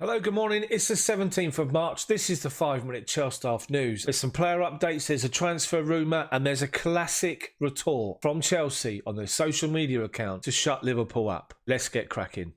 Hello, good morning. It's the 17th of March. This is the 5-minute Chels Daft news. There's some player updates, there's a transfer rumour, and there's a classic retort from Chelsea on their social media account to shut Liverpool up. Let's get cracking.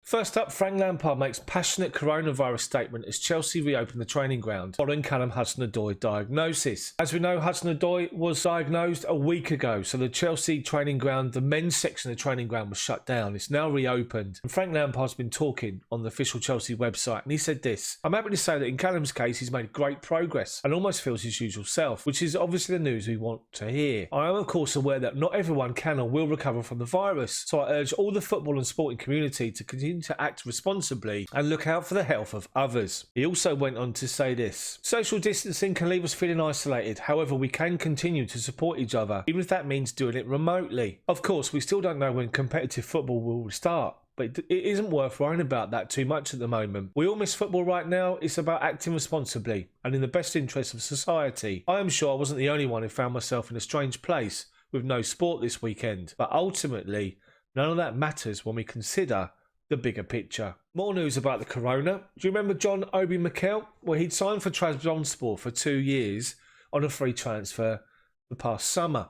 First up, Frank Lampard makes passionate coronavirus statement as Chelsea reopen the training ground following Callum Hudson-Odoi diagnosis. As we know, Hudson-Odoi was diagnosed a week ago, so the Chelsea training ground, the men's section of the training ground was shut down. It's now reopened. And Frank Lampard's been talking on the official Chelsea website, and he said this: "I'm happy to say that in Callum's case, he's made great progress and almost feels his usual self, which is obviously the news we want to hear. I am of course aware that not everyone can or will recover from the virus, so I urge all the football and sporting community to continue to act responsibly and look out for the health of others." He also went on to say this: "Social distancing can leave us feeling isolated. However, we can continue to support each other, even if that means doing it remotely. Of course, we still don't know when competitive football will start, but it isn't worth worrying about that too much at the moment. We all miss football right now. It's about acting responsibly and in the best interest of society. I am sure I wasn't the only one who found myself in a strange place with no sport this weekend, but ultimately, none of that matters when we consider the bigger picture." More news about the corona. Do you remember Jon Obi Mikel? Well, he'd signed for Trabzonspor for 2 years on a free transfer the past summer.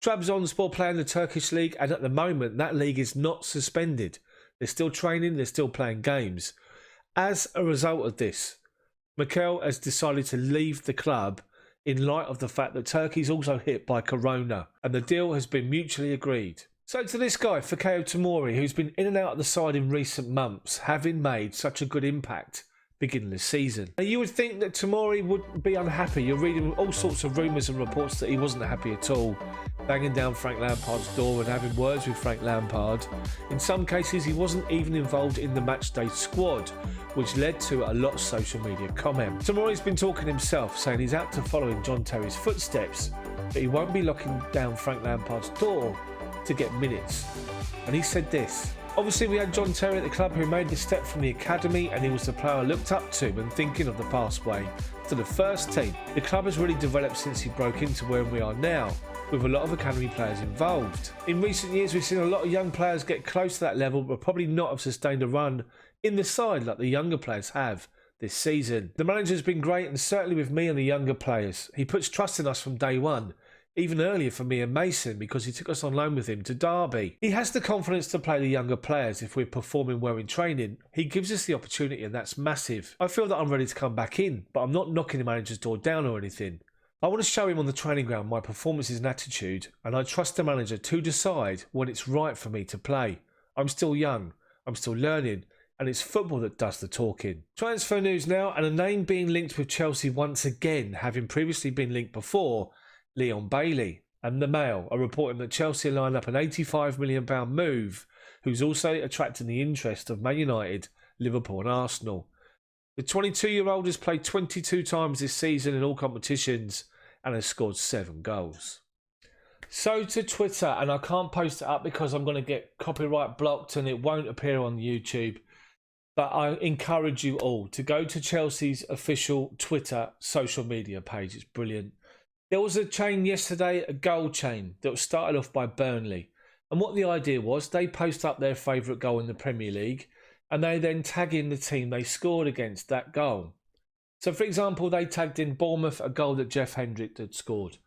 Trabzonspor play in the Turkish league, and at the moment that league is not suspended. They're still training, they're still playing games. As a result of this, Mikel has decided to leave the club in light of the fact that Turkey's also hit by corona, and the deal has been mutually agreed. So to this guy, Fikayo Tomori, who's been in and out of the side in recent months, having made such a good impact beginning the season. Now, you would think that Tomori would be unhappy. You're reading all sorts of rumours and reports that he wasn't happy at all, banging down Frank Lampard's door and having words with Frank Lampard. In some cases, he wasn't even involved in the matchday squad, which led to a lot of social media comment. Tomori's been talking himself, saying he's out to follow in John Terry's footsteps, but he won't be locking down Frank Lampard's door to get minutes. And he said this: "Obviously we had John Terry at the club who made the step from the academy, and he was the player I looked up to when thinking of the pathway to the first team. The club has really developed since he broke into where we are now, with a lot of academy players involved. In recent years we've seen a lot of young players get close to that level, but probably not have sustained a run in the side like the younger players have this season. The manager's been great, and certainly with me and the younger players. He puts trust in us from day one, even earlier for me and Mason, because he took us on loan with him to Derby. He has the confidence to play the younger players if we're performing well in training. He gives us the opportunity, and that's massive. I feel that I'm ready to come back in, but I'm not knocking the manager's door down or anything. I want to show him on the training ground my performances and attitude, and I trust the manager to decide when it's right for me to play. I'm still young, I'm still learning, and it's football that does the talking." Transfer news now, and a name being linked with Chelsea once again, having previously been linked before: Leon Bailey. And the Mail are reporting that Chelsea line up an £85 million move, who's also attracting the interest of Man United, Liverpool and Arsenal. The 22-year-old has played 22 times this season in all competitions and has scored 7 goals. So to Twitter, and I can't post it up because I'm going to get copyright blocked and it won't appear on YouTube, but I encourage you all to go to Chelsea's official Twitter social media page. It's brilliant. There was a chain yesterday, a goal chain, that was started off by Burnley. And what the idea was, they post up their favourite goal in the Premier League, and they then tag in the team they scored against that goal. So, for example, they tagged in Bournemouth, a goal that Jeff Hendrick had scored.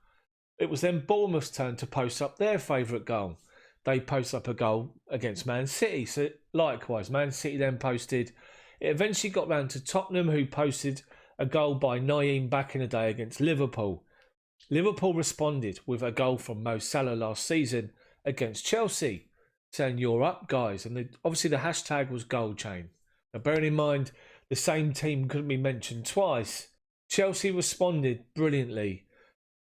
It was then Bournemouth's turn to post up their favourite goal. They post up a goal against Man City. So, likewise, Man City then posted. It eventually got round to Tottenham, who posted a goal by Naeem back in the day against Liverpool. Liverpool responded with a goal from Mo Salah last season against Chelsea, saying, "You're up, guys." And obviously the hashtag was goal chain. Now, bearing in mind, the same team couldn't be mentioned twice. Chelsea responded brilliantly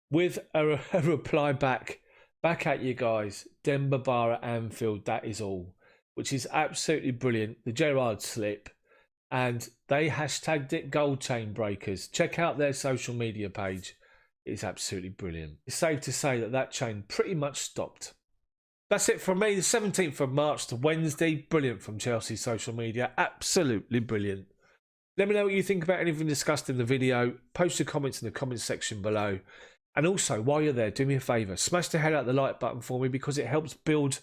with a reply back at you guys. Demba Ba at Anfield, that is all. Which is absolutely brilliant. The Gerrard slip. And they hashtagged it goal chain breakers. Check out their social media page. It's absolutely brilliant. It's safe to say that that chain pretty much stopped. That's it from me, the 17th of March to Wednesday. Brilliant from Chelsea social media. Absolutely brilliant. Let me know what you think about anything discussed in the video. Post your comments in the comments section below. And also, while you're there, do me a favour, smash the hell out of the like button for me, because it helps build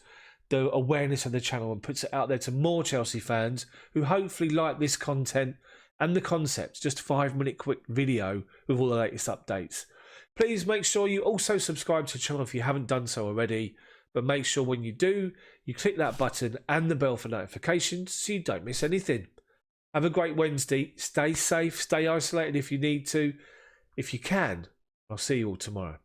the awareness of the channel and puts it out there to more Chelsea fans who hopefully like this content and the concept. Just a 5-minute quick video with all the latest updates. Please make sure you also subscribe to the channel if you haven't done so already. But make sure when you do, you click that button and the bell for notifications so you don't miss anything. Have a great Wednesday. Stay safe, stay isolated if you need to. If you can, I'll see you all tomorrow.